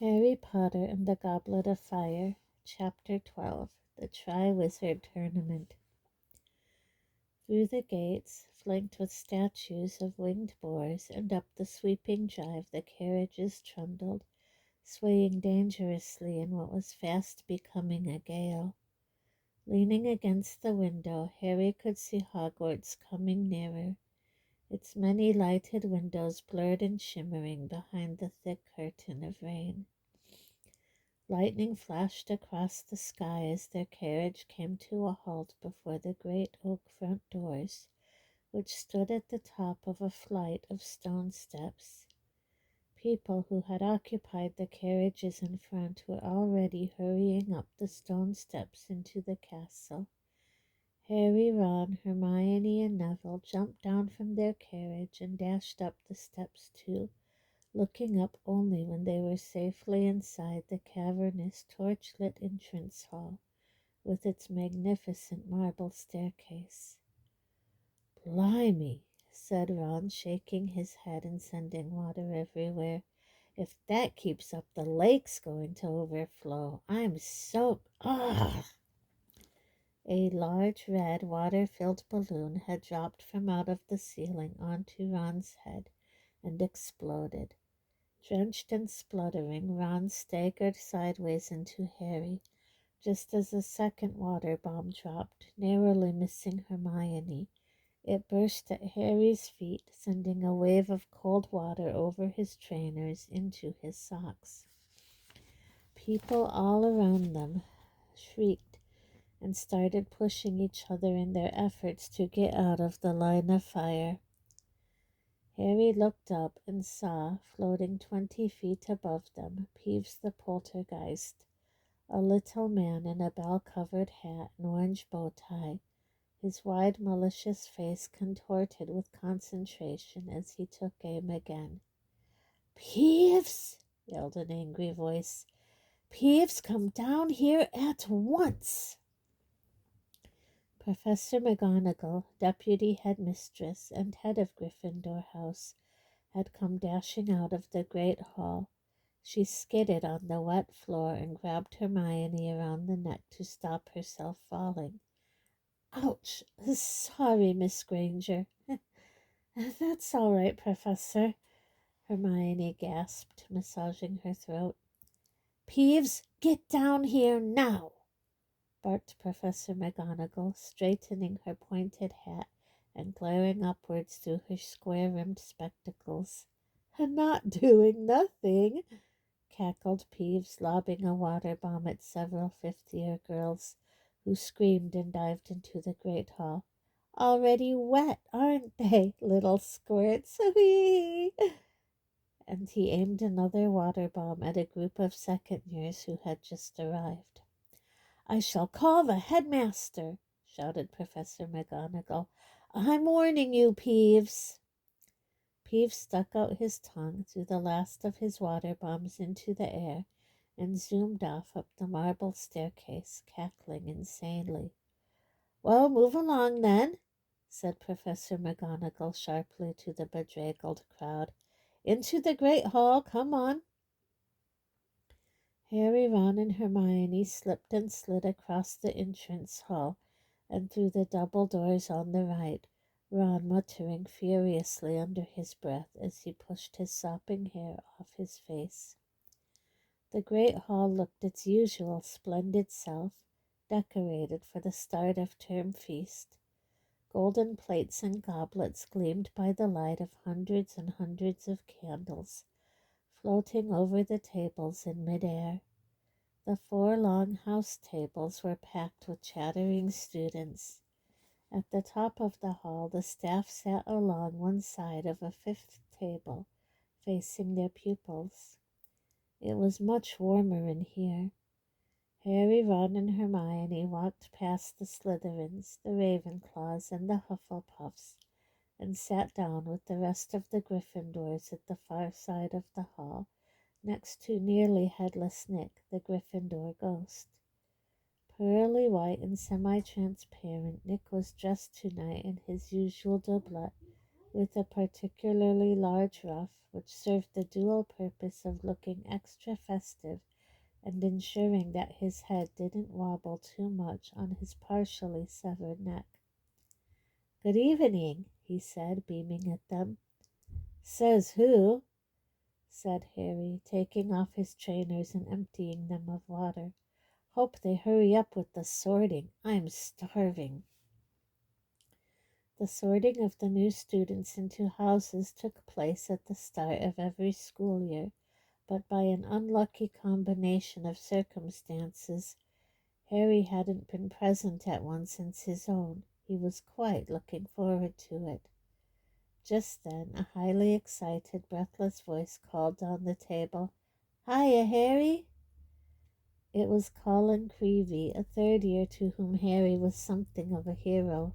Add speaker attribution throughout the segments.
Speaker 1: Harry Potter and the Goblet of Fire, Chapter 12, The Triwizard Tournament. Through the gates, flanked with statues of winged boars, and up the sweeping drive the carriages trundled, swaying dangerously in what was fast becoming a gale. Leaning against the window, Harry could see Hogwarts coming nearer, its many lighted windows blurred and shimmering behind the thick curtain of rain. Lightning flashed across the sky as their carriage came to a halt before the great oak front doors, which stood at the top of a flight of stone steps. People who had occupied the carriages in front were already hurrying up the stone steps into the castle. Harry, Ron, Hermione, and Neville jumped down from their carriage and dashed up the steps too, looking up only when they were safely inside the cavernous torch-lit entrance hall with its magnificent marble staircase. "Blimey," said Ron, shaking his head and sending water everywhere. "If that keeps up, the lake's going to overflow. I'm so... Ugh!" A large red water-filled balloon had dropped from out of the ceiling onto Ron's head and exploded. Drenched and spluttering, Ron staggered sideways into Harry, just as a second water bomb dropped, narrowly missing Hermione. It burst at Harry's feet, sending a wave of cold water over his trainers into his socks. People all around them shrieked and started pushing each other in their efforts to get out of the line of fire. Harry looked up and saw, floating 20 feet above them, Peeves the poltergeist, a little man in a bell-covered hat and orange bow tie, his wide, malicious face contorted with concentration as he took aim again. "Peeves!" yelled an angry voice. "Peeves, come down here at once!" Professor McGonagall, deputy headmistress and head of Gryffindor House, had come dashing out of the great hall. She skidded on the wet floor and grabbed Hermione around the neck to stop herself falling. "Ouch! Sorry, Miss Granger." "That's all right, Professor," Hermione gasped, massaging her throat. "Peeves, get down here now!" barked Professor McGonagall, straightening her pointed hat and glaring upwards through her square-rimmed spectacles. "Not doing nothing," cackled Peeves, lobbing a water bomb at several fifth-year girls, who screamed and dived into the great hall. "Already wet, aren't they, little squirts? Whee!" And he aimed another water bomb at a group of second-years who had just arrived. "I shall call the headmaster," shouted Professor McGonagall. "I'm warning you, Peeves." Peeves stuck out his tongue, threw the last of his water bombs into the air, and zoomed off up the marble staircase, cackling insanely. "Well, move along, then," said Professor McGonagall sharply to the bedraggled crowd. "Into the great hall, come on." Harry, Ron, and Hermione slipped and slid across the entrance hall and through the double doors on the right, Ron muttering furiously under his breath as he pushed his sopping hair off his face. The great hall looked its usual splendid self, decorated for the start of term feast. Golden plates and goblets gleamed by the light of hundreds and hundreds of candles, floating over the tables in mid-air. The 4 long house tables were packed with chattering students. At the top of the hall, the staff sat along one side of a 5th table, facing their pupils. It was much warmer in here. Harry, Ron, and Hermione walked past the Slytherins, the Ravenclaws, and the Hufflepuffs, and sat down with the rest of the Gryffindors at the far side of the hall, next to nearly headless Nick, the Gryffindor ghost. Pearly white and semi-transparent, Nick was dressed tonight in his usual doublet, with a particularly large ruff which served the dual purpose of looking extra festive and ensuring that his head didn't wobble too much on his partially severed neck. "Good evening," he said, beaming at them. "Says who?" said Harry, taking off his trainers and emptying them of water. "Hope they hurry up with the sorting. I'm starving." The sorting of the new students into houses took place at the start of every school year, but by an unlucky combination of circumstances, Harry hadn't been present at one since his own. He was quite looking forward to it. Just then, a highly excited, breathless voice called down the table, "Hiya, Harry!" It was Colin Creevey, a third year to whom Harry was something of a hero.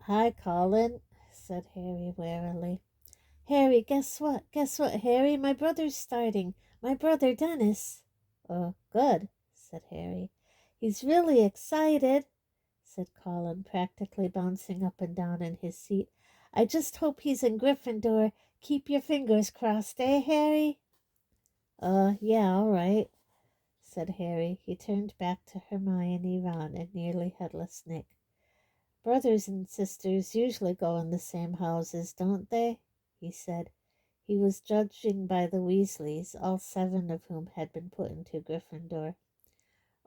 Speaker 1: "Hi, Colin," said Harry warily. "Harry, guess what? Guess what, Harry? My brother's starting. My brother Dennis." "Oh, good," said Harry. "He's really excited," said Colin, practically bouncing up and down in his seat. "I just hope he's in Gryffindor. Keep your fingers crossed, eh, Harry?" Yeah, all right," said Harry. He turned back to Hermione, Ron, and nearly headless Nick. "Brothers and sisters usually go in the same houses, don't they?" he said. He was judging by the Weasleys, all 7 of whom had been put into Gryffindor.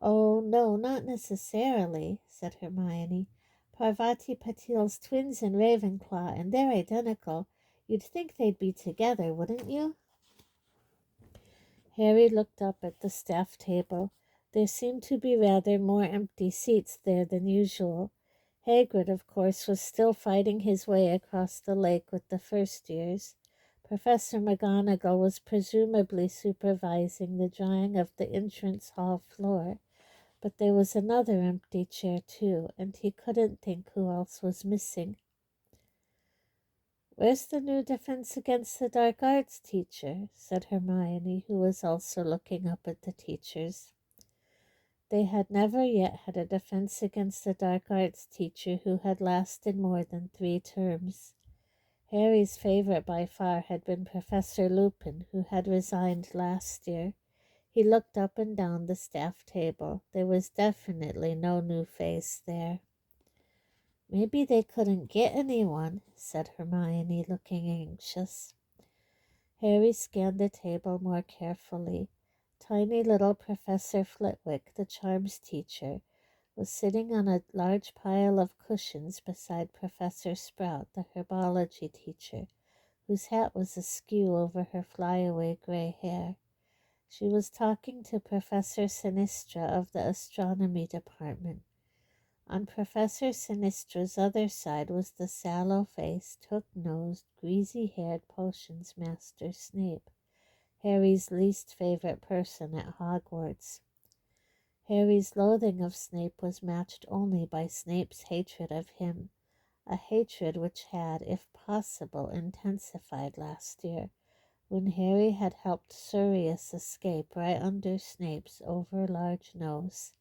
Speaker 1: "Oh, no, not necessarily," said Hermione. "Parvati Patil's twins in Ravenclaw, and they're identical. You'd think they'd be together, wouldn't you?" Harry looked up at the staff table. There seemed to be rather more empty seats there than usual. Hagrid, of course, was still fighting his way across the lake with the first years. Professor McGonagall was presumably supervising the drying of the entrance hall floor. But there was another empty chair, too, and he couldn't think who else was missing. "Where's the new Defense Against the Dark Arts teacher?" said Hermione, who was also looking up at the teachers. They had never yet had a Defense Against the Dark Arts teacher who had lasted more than 3 terms. Harry's favorite by far had been Professor Lupin, who had resigned last year. He looked up and down the staff table. There was definitely no new face there. "Maybe they couldn't get anyone," said Hermione, looking anxious. Harry scanned the table more carefully. Tiny little Professor Flitwick, the charms teacher, was sitting on a large pile of cushions beside Professor Sprout, the herbology teacher, whose hat was askew over her flyaway gray hair. She was talking to Professor Sinistra of the astronomy department. On Professor Sinistra's other side was the sallow-faced, hook-nosed, greasy-haired potions master Snape, Harry's least favorite person at Hogwarts. Harry's loathing of Snape was matched only by Snape's hatred of him, a hatred which had, if possible, intensified last year, when Harry had helped Sirius escape right under Snape's over-large nose.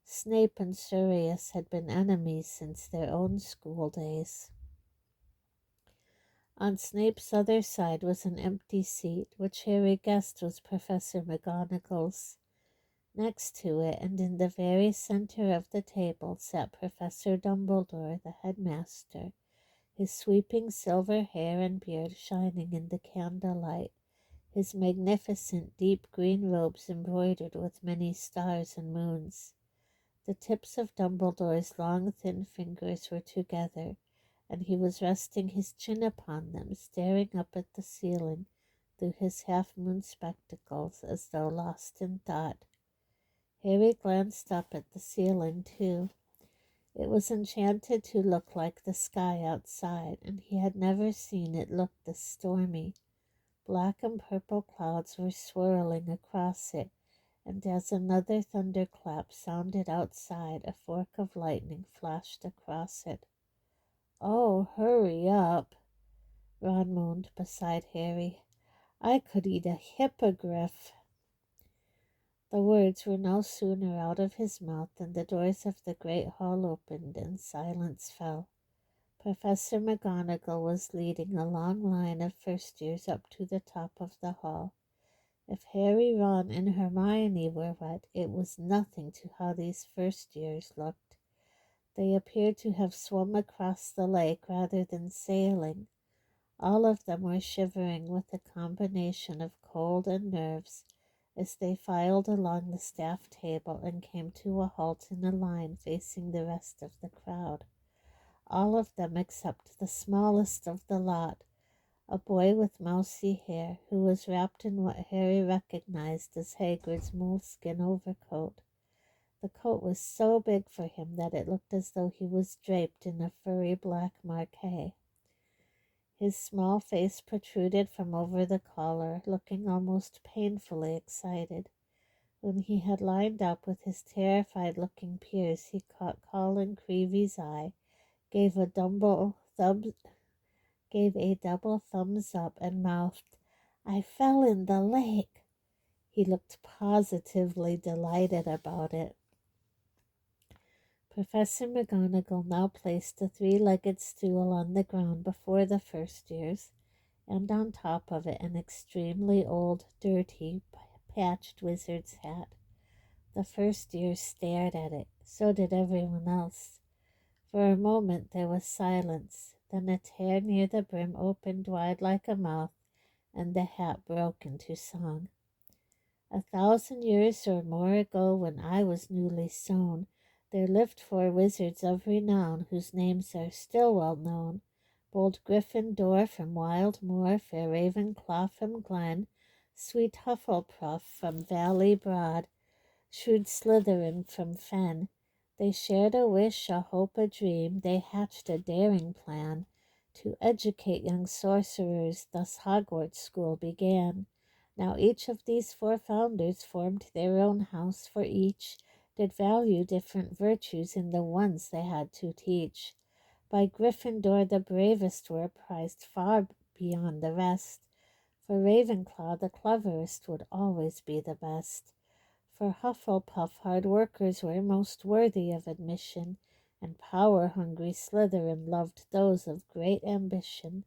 Speaker 1: Snape and Sirius had been enemies since their own school days. On Snape's other side was an empty seat, which Harry guessed was Professor McGonagall's. Next to it, and in the very center of the table, sat Professor Dumbledore, the headmaster, his sweeping silver hair and beard shining in the candlelight, his magnificent deep green robes embroidered with many stars and moons. The tips of Dumbledore's long, thin fingers were together, and he was resting his chin upon them, staring up at the ceiling through his half-moon spectacles as though lost in thought. Harry glanced up at the ceiling, too. It was enchanted to look like the sky outside, and he had never seen it look this stormy. Black and purple clouds were swirling across it, and as another thunderclap sounded outside, a fork of lightning flashed across it. "Oh, hurry up," Ron moaned beside Harry. "I could eat a hippogriff." The words were no sooner out of his mouth than the doors of the great hall opened and silence fell. Professor McGonagall was leading a long line of first years up to the top of the hall. If Harry, Ron, and Hermione were wet, it was nothing to how these first years looked. They appeared to have swum across the lake rather than sailing. All of them were shivering with a combination of cold and nerves as they filed along the staff table and came to a halt in a line facing the rest of the crowd. All of them except the smallest of the lot, a boy with mousy hair who was wrapped in what Harry recognized as Hagrid's moleskin overcoat. The coat was so big for him that it looked as though he was draped in a furry black marquet. His small face protruded from over the collar, looking almost painfully excited. When he had lined up with his terrified-looking peers, he caught Colin Creevy's eye, gave a double thumbs up, and mouthed, "I fell in the lake." He looked positively delighted about it. Professor McGonagall now placed a three-legged stool on the ground before the first years, and on top of it an extremely old, dirty, patched wizard's hat. The first years stared at it. So did everyone else. For a moment there was silence. Then a tear near the brim opened wide like a mouth, and the hat broke into song. 1,000 years or more ago, when I was newly sown, there lived 4 wizards of renown, whose names are still well known. Bold Gryffindor from Wild Moor, fair Ravenclaw from Glen, sweet Hufflepuff from Valley Broad, shrewd Slytherin from Fen. They shared a wish, a hope, a dream. They hatched a daring plan to educate young sorcerers. Thus Hogwarts School began. Now each of these 4 founders formed their own house, for each did value different virtues in the ones they had to teach. By Gryffindor the bravest were prized far beyond the rest. For Ravenclaw the cleverest would always be the best. For Hufflepuff hard workers were most worthy of admission, and power-hungry Slytherin loved those of great ambition.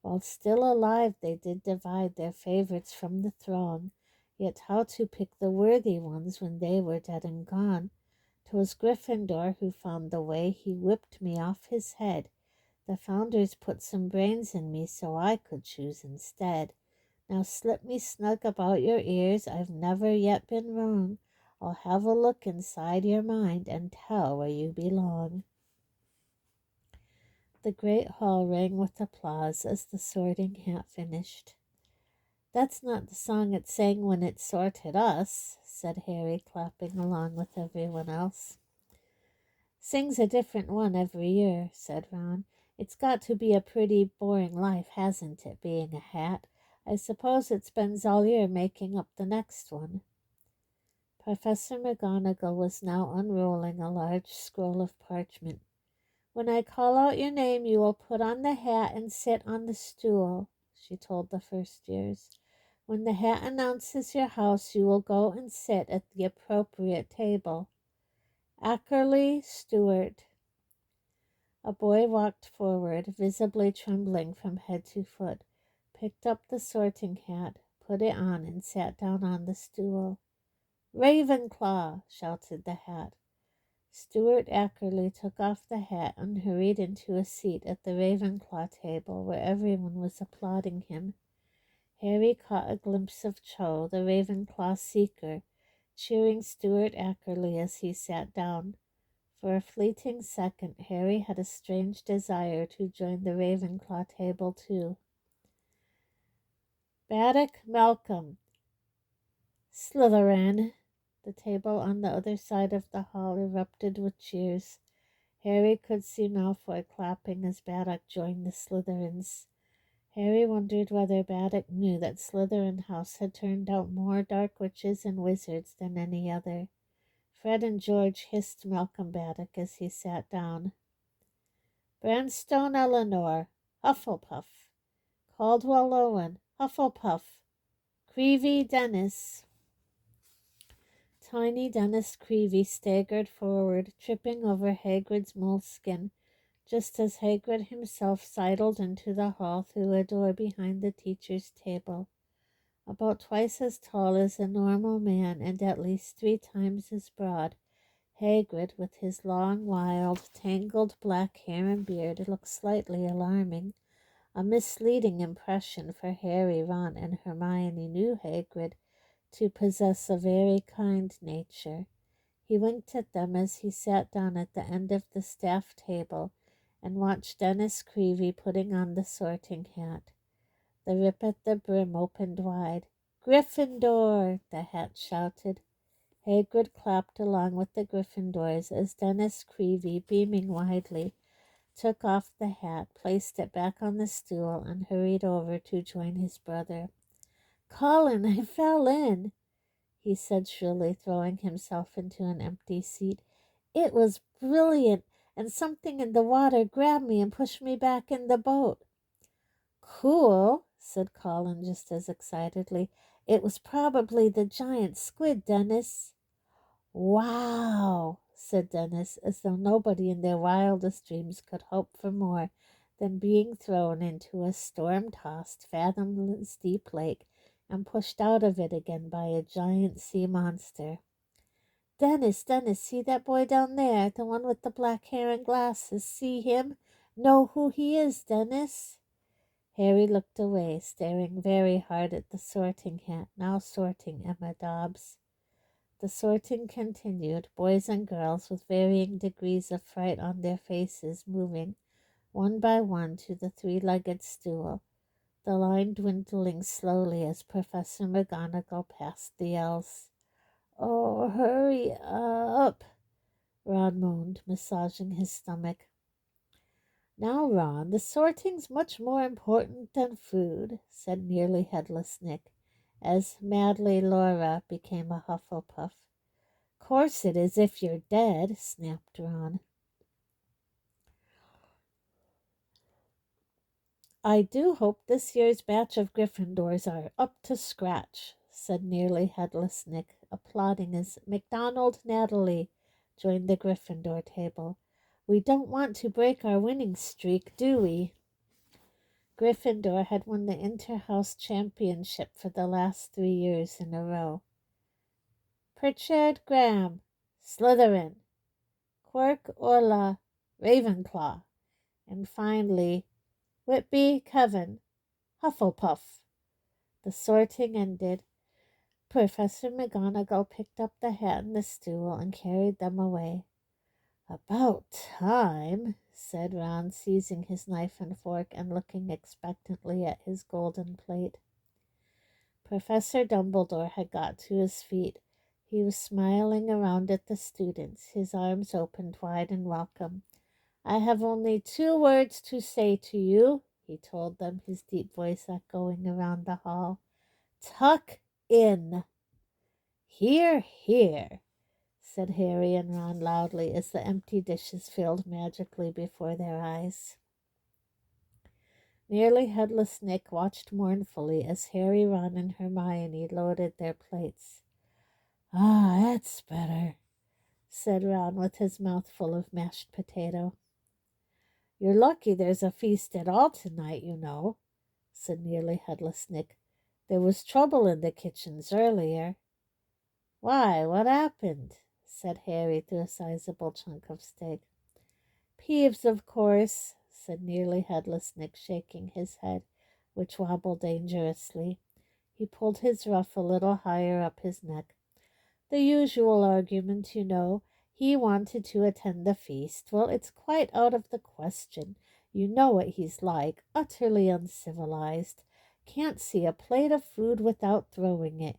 Speaker 1: While still alive they did divide their favorites from the throng, yet how to pick the worthy ones when they were dead and gone? 'Twas Gryffindor who found the way, he whipped me off his head. The founders put some brains in me so I could choose instead. Now slip me snug about your ears, I've never yet been wrong. I'll have a look inside your mind and tell where you belong. The great hall rang with applause as the Sorting Hat finished. "That's not the song it sang when it sorted us," said Harry, clapping along with everyone else. "Sings a different one every year," said Ron. "It's got to be a pretty boring life, hasn't it, being a hat? I suppose it spends all year making up the next one." Professor McGonagall was now unrolling a large scroll of parchment. "When I call out your name, you will put on the hat and sit on the stool," she told the first years. "When the hat announces your house, you will go and sit at the appropriate table. Ackerley Stewart." A boy walked forward, visibly trembling from head to foot, picked up the sorting hat, put it on, and sat down on the stool. "Ravenclaw!" shouted the hat. Stuart Ackerley took off the hat and hurried into a seat at the Ravenclaw table, where everyone was applauding him. Harry caught a glimpse of Cho, the Ravenclaw seeker, cheering Stuart Ackerley as he sat down. For a fleeting second, Harry had a strange desire to join the Ravenclaw table too. "Baddock Malcolm, Slytherin." The table on the other side of the hall erupted with cheers. Harry could see Malfoy clapping as Baddock joined the Slytherins. Harry wondered whether Baddock knew that Slytherin House had turned out more dark witches and wizards than any other. Fred and George hissed Malcolm Baddock as he sat down. "Branstone Eleanor, Hufflepuff. Caldwell Owen, Hufflepuff. Creevy Dennis." Tiny Dennis Creevy staggered forward, tripping over Hagrid's moleskin, just as Hagrid himself sidled into the hall through a door behind the teacher's table. About twice as tall as a normal man and at least 3 times as broad, Hagrid, with his long, wild, tangled black hair and beard, looked slightly alarming. A misleading impression, for Harry, Ron, and Hermione knew Hagrid to possess a very kind nature. He winked at them as he sat down at the end of the staff table and watched Dennis Creevey putting on the sorting hat. The rip at the brim opened wide. "Gryffindor!" the hat shouted. Hagrid clapped along with the Gryffindors as Dennis Creevey, beaming widely, took off the hat, placed it back on the stool, and hurried over to join his brother. "Colin, I fell in," he said shrilly, throwing himself into an empty seat. "It was brilliant, and something in the water grabbed me and pushed me back in the boat." "Cool," said Colin just as excitedly. "It was probably the giant squid, Dennis." "Wow," said Dennis, as though nobody in their wildest dreams could hope for more than being thrown into a storm-tossed, fathomless deep lake and pushed out of it again by a giant sea monster. "Dennis, Dennis, see that boy down there, the one with the black hair and glasses? See him? Know who he is, Dennis?" Harry looked away, staring very hard at the sorting hat, now sorting Emma Dobbs. The sorting continued, boys and girls with varying degrees of fright on their faces moving, one by one, to the 3-legged stool, the line dwindling slowly as Professor McGonagall passed the elves. "Oh, hurry up," Ron moaned, massaging his stomach. "Now, Ron, the sorting's much more important than food," said Nearly Headless Nick, as Madly Laura became a Hufflepuff. "Course it is if you're dead," snapped Ron. "I do hope this year's batch of Gryffindors are up to scratch," said Nearly Headless Nick, applauding as MacDonald Natalie joined the Gryffindor table. "We don't want to break our winning streak, do we?" Gryffindor had won the Interhouse Championship for the last 3 years in a row. "Pritchard Graham, Slytherin. Quirk Orla, Ravenclaw. And finally, Whitby Kevin, Hufflepuff." The sorting ended. Professor McGonagall picked up the hat and the stool and carried them away. "About time," said Ron, seizing his knife and fork and looking expectantly at his golden plate. Professor Dumbledore had got to his feet. He was smiling around at the students, his arms opened wide in welcome. "I have only 2 words to say to you," he told them, his deep voice echoing around the hall. "Tuck in." "Hear, hear," said Harry and Ron loudly as the empty dishes filled magically before their eyes. Nearly Headless Nick watched mournfully as Harry, Ron, and Hermione loaded their plates. "Ah, that's better," said Ron with his mouth full of mashed potato. "You're lucky there's a feast at all tonight, you know," said Nearly Headless Nick. "There was trouble in the kitchens earlier." "Why, what happened?" said Harry through a sizable chunk of steak. "Peeves, of course," said Nearly Headless Nick, shaking his head, which wobbled dangerously. He pulled his ruff a little higher up his neck. "The usual argument, you know. He wanted to attend the feast. Well, it's quite out of the question. You know what he's like, utterly uncivilized. Can't see a plate of food without throwing it.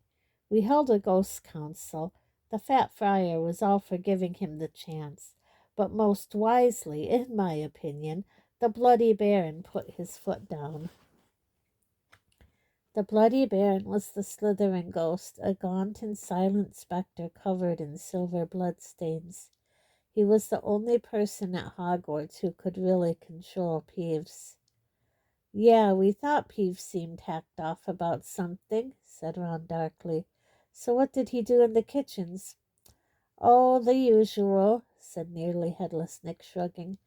Speaker 1: We held a ghost council. The Fat Friar was all for giving him the chance. But most wisely, in my opinion, the Bloody Baron put his foot down." The Bloody Baron was the Slytherin ghost, a gaunt and silent spectre covered in silver bloodstains. He was the only person at Hogwarts who could really control Peeves. "Yeah, we thought Peeves seemed hacked off about something," said Ron darkly. "So what did he do in the kitchens?" "Oh, the usual," said Nearly Headless Nick, shrugging.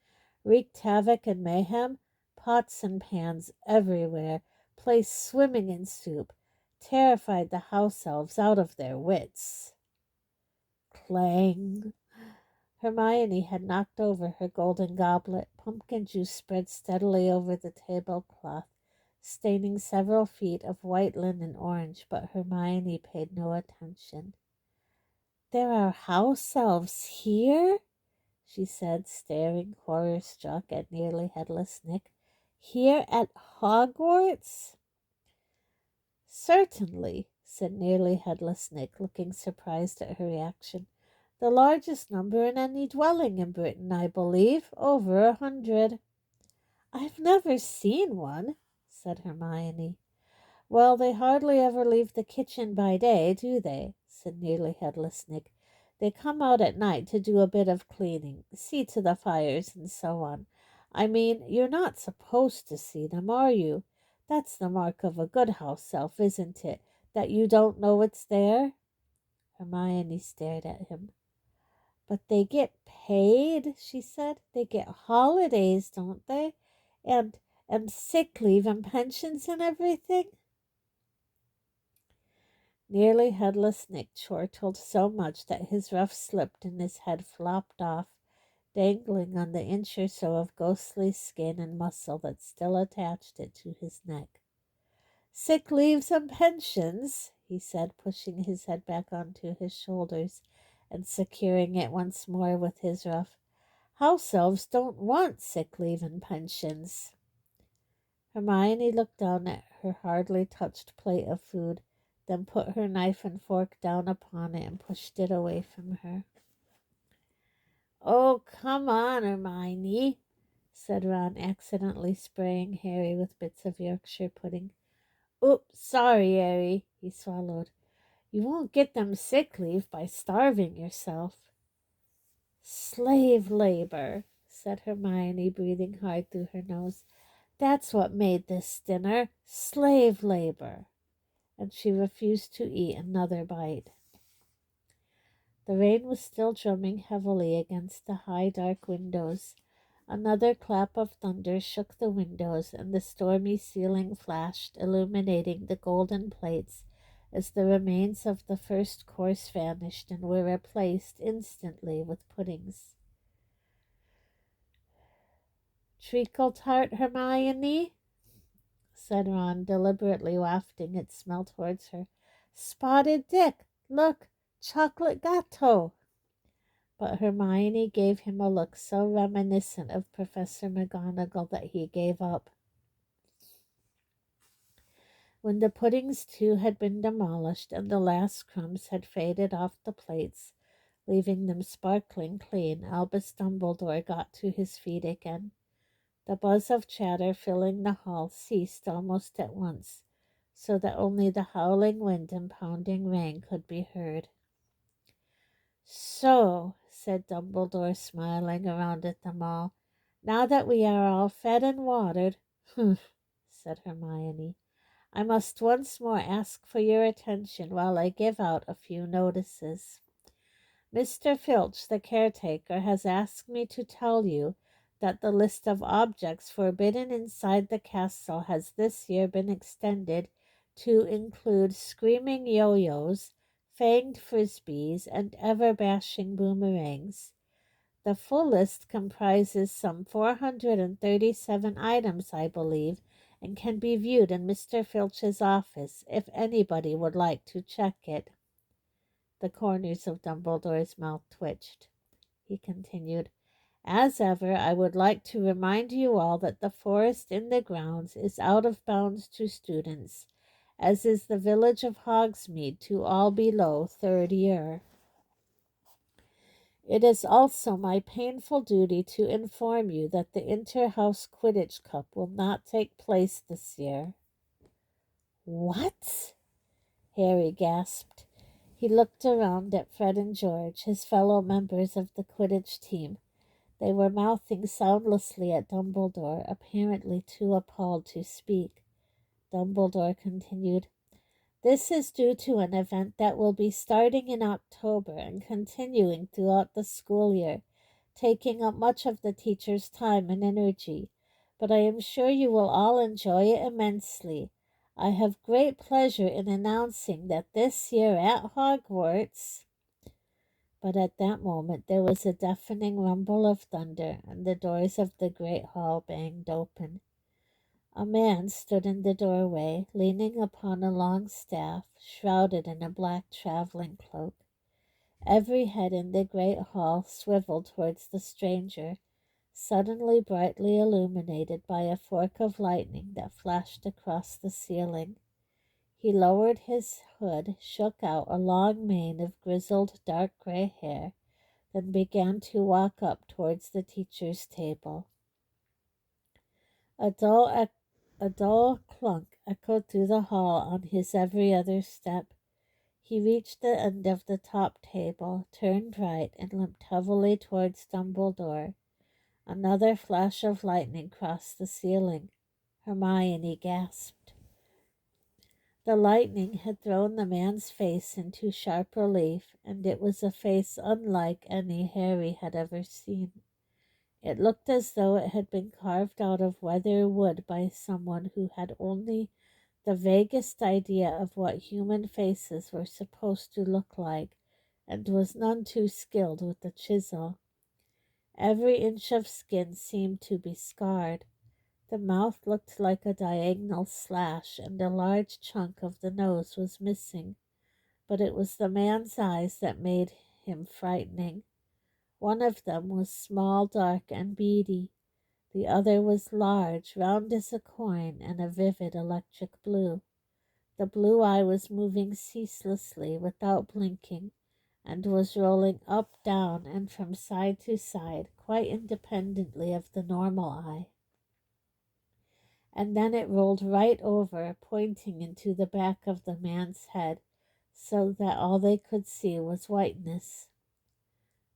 Speaker 1: wreaked havoc and mayhem, pots and pans everywhere, place swimming in soup, terrified the house elves out of their wits. Clang! Hermione had knocked over her golden goblet. Pumpkin juice spread steadily over the tablecloth, staining several feet of white linen orange, but Hermione paid no attention. "There are house elves here?" she said, staring horror-struck at Nearly Headless Nick. "Here at Hogwarts?" "Certainly," said Nearly Headless Nick, looking surprised at her reaction. "The largest number in any dwelling in Britain, I believe. Over 100. "I've never seen one," said Hermione. "Well, they hardly ever leave the kitchen by day, do they?" said Nearly Headless Nick. "They come out at night to do a bit of cleaning, see to the fires and so on. I mean, you're not supposed to see them, are you? That's the mark of a good house elf, isn't it, that you don't know it's there?" Hermione stared at him. "But they get paid," she said. "They get holidays, don't they? And sick leave and pensions and everything?" Nearly Headless Nick chortled so much that his ruff slipped and his head flopped off, dangling on the inch or so of ghostly skin and muscle that still attached it to his neck. "Sick leaves and pensions," he said, pushing his head back onto his shoulders and securing it once more with his ruff. "House elves don't want sick leave and pensions." Hermione looked down at her hardly touched plate of food, then put her knife and fork down upon it and pushed it away from her. "Oh, come on, Hermione," said Ron, accidentally spraying Harry with bits of Yorkshire pudding. "Oops, sorry, Harry," he swallowed. "You won't get them sick leave by starving yourself." "Slave labor," said Hermione, breathing hard through her nose. "That's what made this dinner. Slave labor." And she refused to eat another bite. The rain was still drumming heavily against the high, dark windows. Another clap of thunder shook the windows, and the stormy ceiling flashed, illuminating the golden plates as the remains of the first course vanished and were replaced instantly with puddings. "Treacle tart, Hermione?" said Ron, deliberately wafting its smell towards her. "Spotted Dick, look, chocolate gâteau." But Hermione gave him a look so reminiscent of Professor McGonagall that he gave up. When the puddings, too, had been demolished and the last crumbs had faded off the plates, leaving them sparkling clean, Albus Dumbledore got to his feet again. The buzz of chatter filling the hall ceased almost at once, so that only the howling wind and pounding rain could be heard. "So," said Dumbledore, smiling around at them all, "now that we are all fed and watered—" "Humph," said Hermione. "I must once more ask for your attention while I give out a few notices. Mr. Filch, the caretaker, has asked me to tell you that the list of objects forbidden inside the castle has this year been extended to include screaming yo-yos, fanged frisbees, and ever-bashing boomerangs. The full list comprises some 437 items, I believe, and can be viewed in Mr. Filch's office if anybody would like to check it." The corners of Dumbledore's mouth twitched. He continued, "As ever, I would like to remind you all that the forest in the grounds is out of bounds to students, as is the village of Hogsmeade to all below 3rd year. It is also my painful duty to inform you that the Inter-House Quidditch Cup will not take place this year." "What?" Harry gasped. He looked around at Fred and George, his fellow members of the Quidditch team. They were mouthing soundlessly at Dumbledore, apparently too appalled to speak. Dumbledore continued, "This is due to an event that will be starting in October and continuing throughout the school year. taking up much of the teacher's time and energy, but I am sure you will all enjoy it immensely. I have great pleasure in announcing that this year at Hogwarts. But at that moment there was a deafening rumble of thunder, and the doors of the great hall banged open. A man stood in the doorway, leaning upon a long staff, shrouded in a black traveling cloak. Every head in the great hall swiveled towards the stranger, suddenly brightly illuminated by a fork of lightning that flashed across the ceiling. He lowered his hood, shook out a long mane of grizzled dark gray hair, then began to walk up towards the teacher's table. A dull clunk echoed through the hall on his every other step. He reached the end of the top table, turned right, and limped heavily towards Dumbledore. Another flash of lightning crossed the ceiling. Hermione gasped. The lightning had thrown the man's face into sharp relief, and it was a face unlike any Harry had ever seen. It looked as though it had been carved out of weather wood by someone who had only the vaguest idea of what human faces were supposed to look like, and was none too skilled with the chisel. Every inch of skin seemed to be scarred. The mouth looked like a diagonal slash, and a large chunk of the nose was missing, but it was the man's eyes that made him frightening. One of them was small, dark, and beady. The other was large, round as a coin, and a vivid electric blue. The blue eye was moving ceaselessly without blinking, and was rolling up, down, and from side to side, quite independently of the normal eye. And then it rolled right over, pointing into the back of the man's head, so that all they could see was whiteness.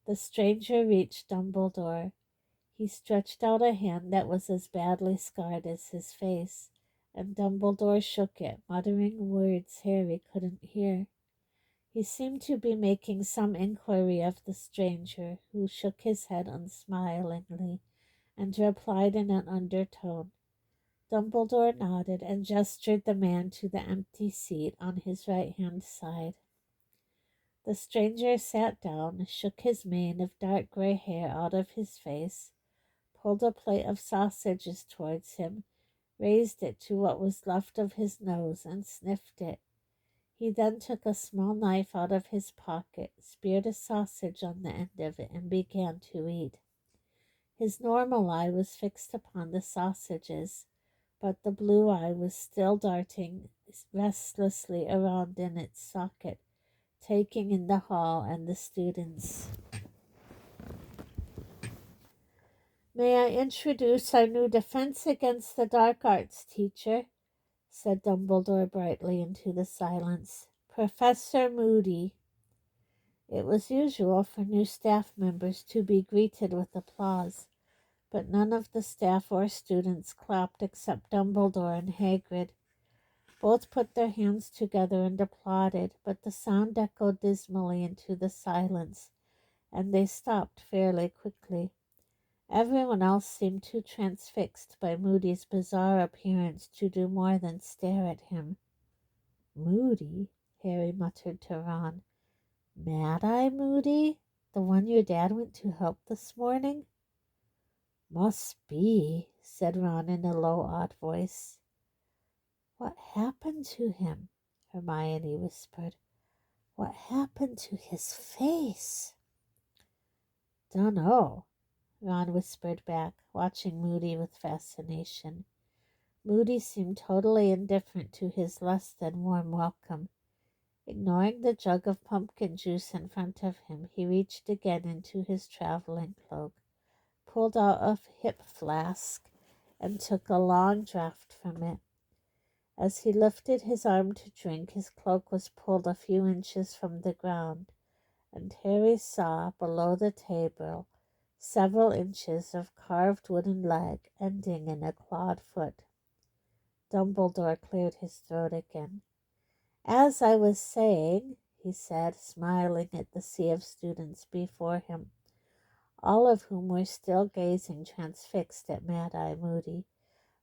Speaker 1: The stranger reached Dumbledore. He stretched out a hand that was as badly scarred as his face, and Dumbledore shook it, muttering words Harry couldn't hear. He seemed to be making some inquiry of the stranger, who shook his head unsmilingly, and replied in an undertone. Dumbledore nodded and gestured the man to the empty seat on his right-hand side. The stranger sat down, shook his mane of dark gray hair out of his face, pulled a plate of sausages towards him, raised it to what was left of his nose, and sniffed it. He then took a small knife out of his pocket, speared a sausage on the end of it, and began to eat. His normal eye was fixed upon the sausages, but the blue eye was still darting restlessly around in its socket, taking in the hall and the students. "May I introduce our new defense against the dark arts, teacher?" said Dumbledore brightly into the silence. "Professor Moody." It was usual for new staff members to be greeted with applause, but none of the staff or students clapped except Dumbledore and Hagrid. Both put their hands together and applauded, but the sound echoed dismally into the silence, and they stopped fairly quickly. Everyone else seemed too transfixed by Moody's bizarre appearance to do more than stare at him. "Moody?" Harry muttered to Ron. "Mad-Eye Moody? The one your dad went to help this morning?" "Must be," said Ron in a low, odd voice. "What happened to him?" Hermione whispered. "What happened to his face?" "Dunno," Ron whispered back, watching Moody with fascination. Moody seemed totally indifferent to his less than warm welcome. Ignoring the jug of pumpkin juice in front of him, he reached again into his traveling cloak, pulled out a hip flask, and took a long draught from it. As he lifted his arm to drink, his cloak was pulled a few inches from the ground, and Harry saw, below the table, several inches of carved wooden leg ending in a clawed foot. Dumbledore cleared his throat again. "As I was saying," he said, smiling at the sea of students before him, all of whom were still gazing transfixed at Mad-Eye Moody.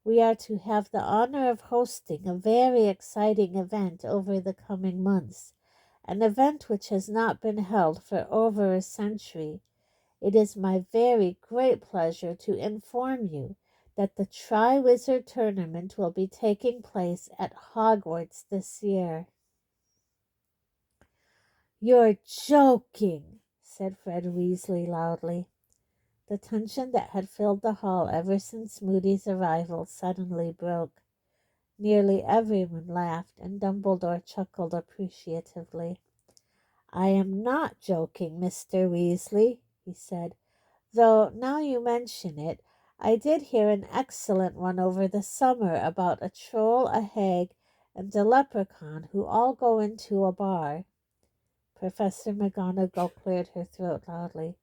Speaker 1: "We are to have the honor of hosting a very exciting event over the coming months, an event which has not been held for over a century. It is my very great pleasure to inform you that the Triwizard Tournament will be taking place at Hogwarts this year." "You're joking," said Fred Weasley loudly. The tension that had filled the hall ever since Moody's arrival suddenly broke. Nearly everyone laughed, and Dumbledore chuckled appreciatively. "I am not joking, Mr. Weasley," he said, "though, now you mention it, I did hear an excellent one over the summer about a troll, a hag, and a leprechaun who all go into a bar." Professor McGonagall cleared her throat loudly.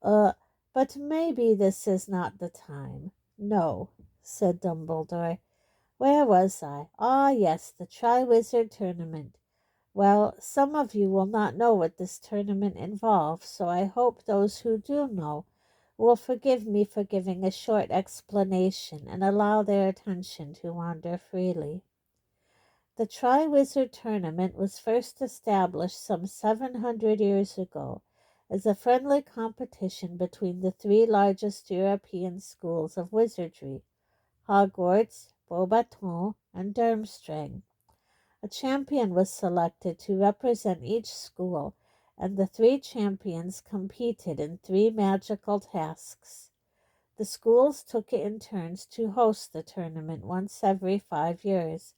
Speaker 1: But maybe this is not the time." "No," said Dumbledore. "Where was I? Ah, yes, the Triwizard Tournament. Well, some of you will not know what this tournament involves, so I hope those who do know will forgive me for giving a short explanation and allow their attention to wander freely. The Triwizard Tournament was first established some 700 years ago as a friendly competition between the three largest European schools of wizardry, Hogwarts, Beauxbaton, and Durmstrang. A champion was selected to represent each school, and the three champions competed in three magical tasks. The schools took it in turns to host the tournament once every 5 years,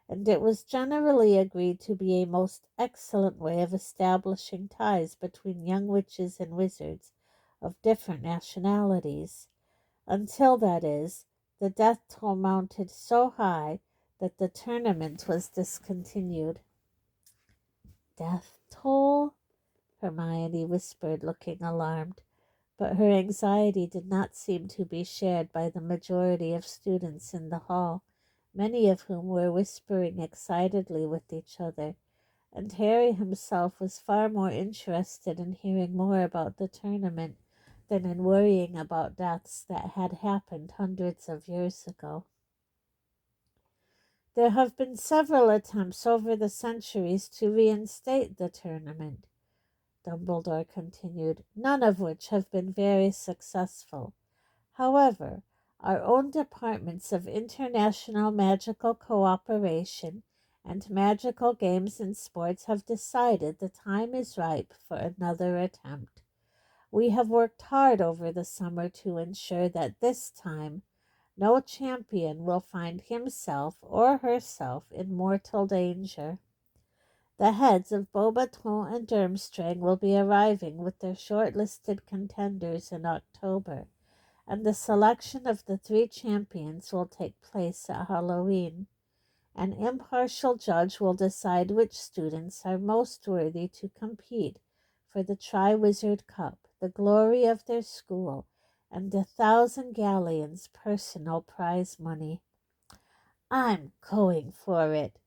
Speaker 1: and it was generally agreed to be a most excellent way of establishing ties between young witches and wizards of different nationalities, until, that is, the death toll mounted so high that the tournament was discontinued. "Death toll?" Hermione whispered, looking alarmed, but her anxiety did not seem to be shared by the majority of students in the hall, many of whom were whispering excitedly with each other, and Harry himself was far more interested in hearing more about the tournament than in worrying about deaths that had happened hundreds of years ago. "There have been several attempts over the centuries to reinstate the tournament," Dumbledore continued, "none of which have been very successful. However, our own departments of international magical cooperation and magical games and sports have decided the time is ripe for another attempt. We have worked hard over the summer to ensure that this time no champion will find himself or herself in mortal danger. The heads of Beauxbaton and Durmstrang will be arriving with their short-listed contenders in October, and the selection of the three champions will take place at Halloween. An impartial judge will decide which students are most worthy to compete for the Triwizard Cup, the glory of their school, and 1,000 galleons personal prize money." "I'm going for it,"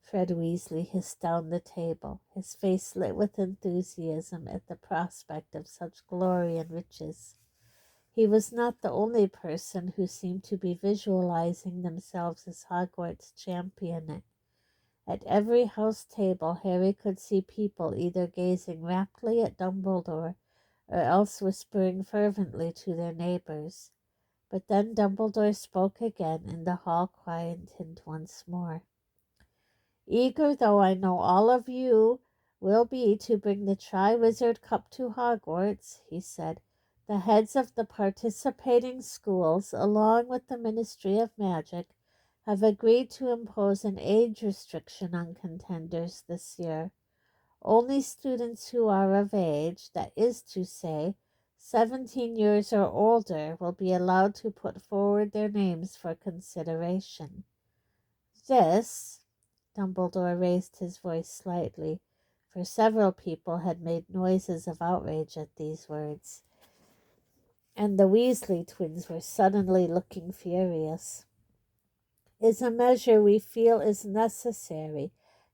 Speaker 1: Fred Weasley hissed down the table, his face lit with enthusiasm at the prospect of such glory and riches. He was not the only person who seemed to be visualizing themselves as Hogwarts champion. At every house table Harry could see people either gazing raptly at Dumbledore or else whispering fervently to their neighbors. But then Dumbledore spoke again, and the hall quietened once more. "Eager though I know all of you will be to bring the Triwizard Cup to Hogwarts," he said, "the heads of the participating schools, along with the Ministry of Magic, have agreed to impose an age restriction on contenders this year. Only students who are of age, that is to say, 17 years or older, will be allowed to put forward their names for consideration. This," Dumbledore raised his voice slightly, for several people had made noises of outrage at these words, and the Weasley twins were suddenly looking furious, "is a measure we feel is necessary,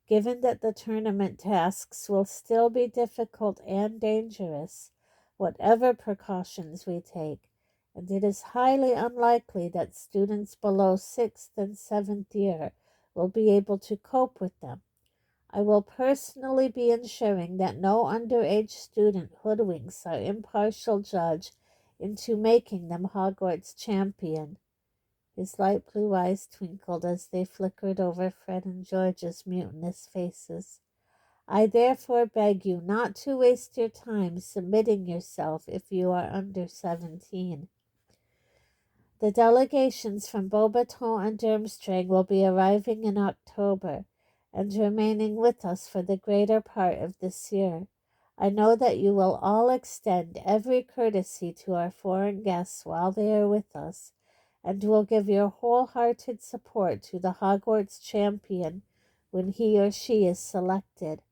Speaker 1: given that the tournament tasks will still be difficult and dangerous, whatever precautions we take, and it is highly unlikely that students below 6th and 7th year will be able to cope with them. I will personally be ensuring that no underage student hoodwinks our impartial judge into making them Hogwarts champion. His light blue eyes twinkled as they flickered over Fred and George's mutinous faces. I therefore beg you not to waste your time submitting yourself if you are under 17. The delegations from Beaubaton and Durmstrang will be arriving in October and remaining with us for the greater part of this year. I know that you will all extend every courtesy to our foreign guests while they are with us, and will give your wholehearted support to the Hogwarts champion when he or she is selected.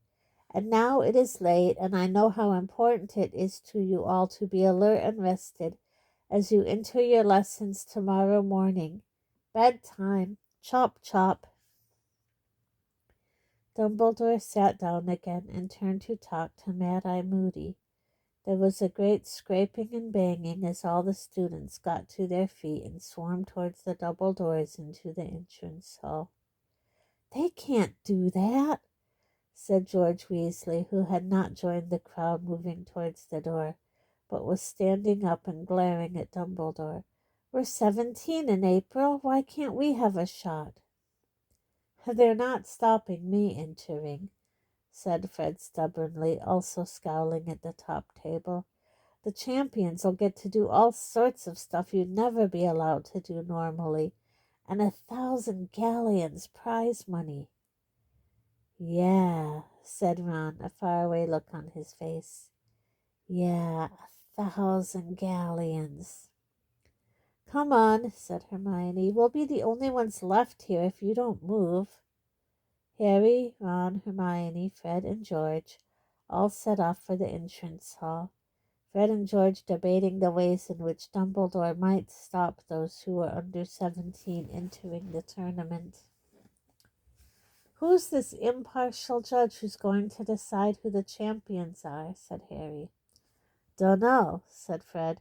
Speaker 1: And now it is late, and I know how important it is to you all to be alert and rested as you enter your lessons tomorrow morning. Bedtime. Chop, chop. Dumbledore sat down again and turned to talk to Mad-Eye Moody. There was a great scraping and banging as all the students got to their feet and swarmed towards the double doors into the entrance hall. "They can't do that," said George Weasley, who had not joined the crowd moving towards the door, but was standing up and glaring at Dumbledore. "We're 17 in April. Why can't we have a shot?" "They're not stopping me entering," said Fred stubbornly, also scowling at the top table. "The champions'll get to do all sorts of stuff you'd never be allowed to do normally, and 1,000 galleons prize money." "Yeah," said Ron, a faraway look on his face. "Yeah, 1,000 galleons." "Come on," said Hermione. "We'll be the only ones left here if you don't move." Harry, Ron, Hermione, Fred, and George all set off for the entrance hall, Fred and George debating the ways in which Dumbledore might stop those who were under 17 entering the tournament. "Who's this impartial judge who's going to decide who the champions are?" said Harry. "Dunno," said Fred,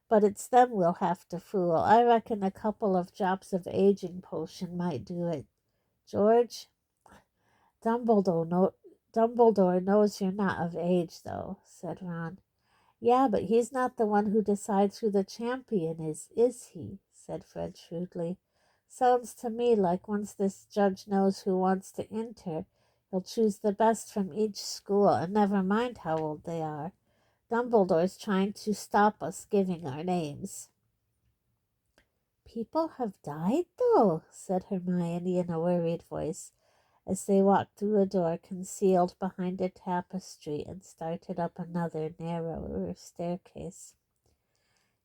Speaker 1: "but it's them we'll have to fool. I reckon a couple of drops of aging potion might do it. George, Dumbledore knows you're not of age, though," said Ron. "Yeah, but he's not the one who decides who the champion is he?" said Fred shrewdly. "Sounds to me like once this judge knows who wants to enter, he'll choose the best from each school, and never mind how old they are. Dumbledore's trying to stop us giving our names." "People have died, though," said Hermione in a worried voice, as they walked through a door concealed behind a tapestry and started up another, narrower staircase.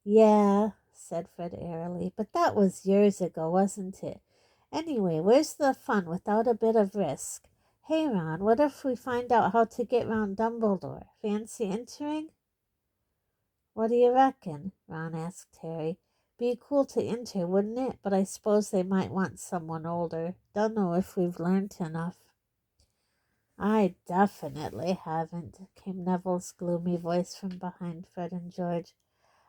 Speaker 1: "Yeah," said Fred airily, "but that was years ago, wasn't it? Anyway, where's the fun without a bit of risk? Hey, Ron, what if we find out how to get round Dumbledore? Fancy entering?" "What do you reckon?" Ron asked Harry. "Be cool to enter, wouldn't it? But I suppose they might want someone older. Dunno if we've learned enough." "I definitely haven't," came Neville's gloomy voice from behind Fred and George.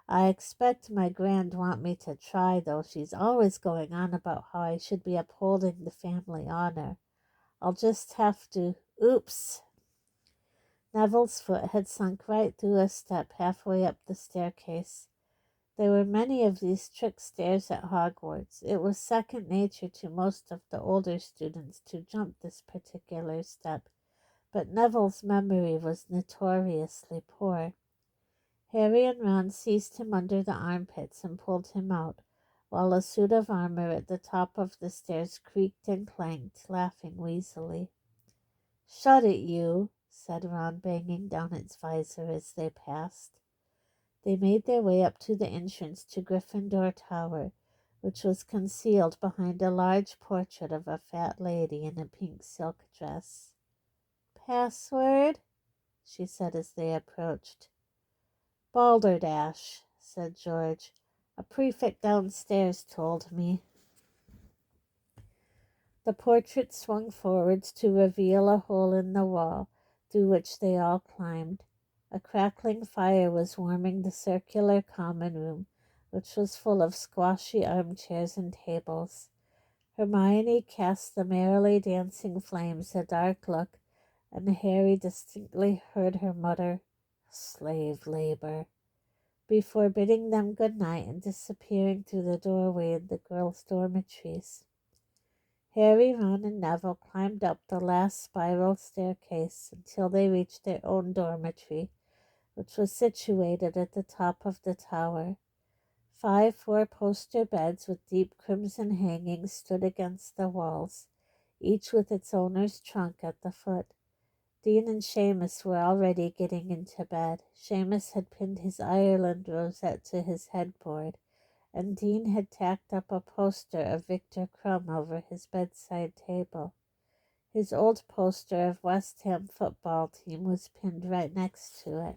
Speaker 1: "I expect my grand want me to try, though. She's always going on about how I should be upholding the family honor. I'll just have to— Oops!" Neville's foot had sunk right through a step halfway up the staircase. There were many of these trick stairs at Hogwarts. It was second nature to most of the older students to jump this particular step, but Neville's memory was notoriously poor. Harry and Ron seized him under the armpits and pulled him out, while a suit of armor at the top of the stairs creaked and clanked, laughing wheezily. "Shut it, you," said Ron, banging down its visor as they passed. They made their way up to the entrance to Gryffindor Tower, which was concealed behind a large portrait of a fat lady in a pink silk dress. "Password?" she said as they approached. "Balderdash," said George. "A prefect downstairs told me." The portrait swung forwards to reveal a hole in the wall, through which they all climbed. A crackling fire was warming the circular common room, which was full of squashy armchairs and tables. Hermione cast the merrily dancing flames a dark look, and Harry distinctly heard her mutter, "Slave labor," before bidding them good night and disappearing through the doorway in the girls' dormitories. Harry, Ron, and Neville climbed up the last spiral staircase until they reached their own dormitory, which was situated at the top of the tower. 5 four-poster beds with deep crimson hangings stood against the walls, each with its owner's trunk at the foot. Dean and Seamus were already getting into bed. Seamus had pinned his Ireland rosette to his headboard, and Dean had tacked up a poster of Victor Crumb over his bedside table. His old poster of West Ham football team was pinned right next to it.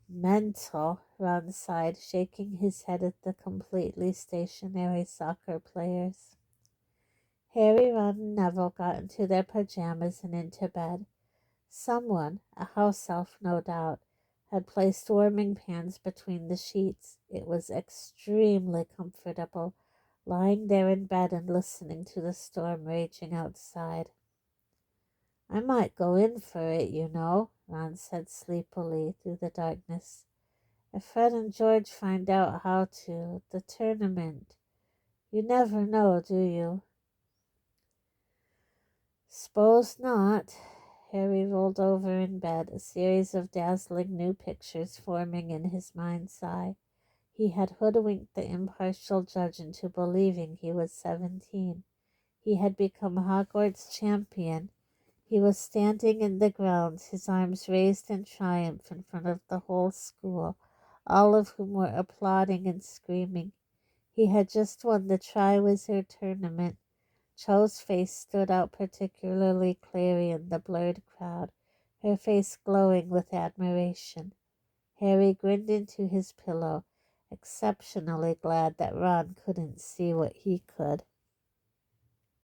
Speaker 1: "Mental," Ron sighed, shaking his head at the completely stationary soccer players. Harry, Ron, and Neville got into their pajamas and into bed. Someone, a house elf no doubt, had placed warming pans between the sheets. It was extremely comfortable, lying there in bed and listening to the storm raging outside. "I might go in for it, you know," Ron said sleepily through the darkness. "If Fred and George find out how to, the tournament. You never know, do you?" "S'pose not." Harry rolled over in bed, a series of dazzling new pictures forming in his mind's eye. He had hoodwinked the impartial judge into believing he was 17. He had become Hogwarts champion. He was standing in the grounds, his arms raised in triumph in front of the whole school, all of whom were applauding and screaming. He had just won the Triwizard tournament. Cho's face stood out particularly clearly in the blurred crowd, her face glowing with admiration. Harry grinned into his pillow, exceptionally glad that Ron couldn't see what he could.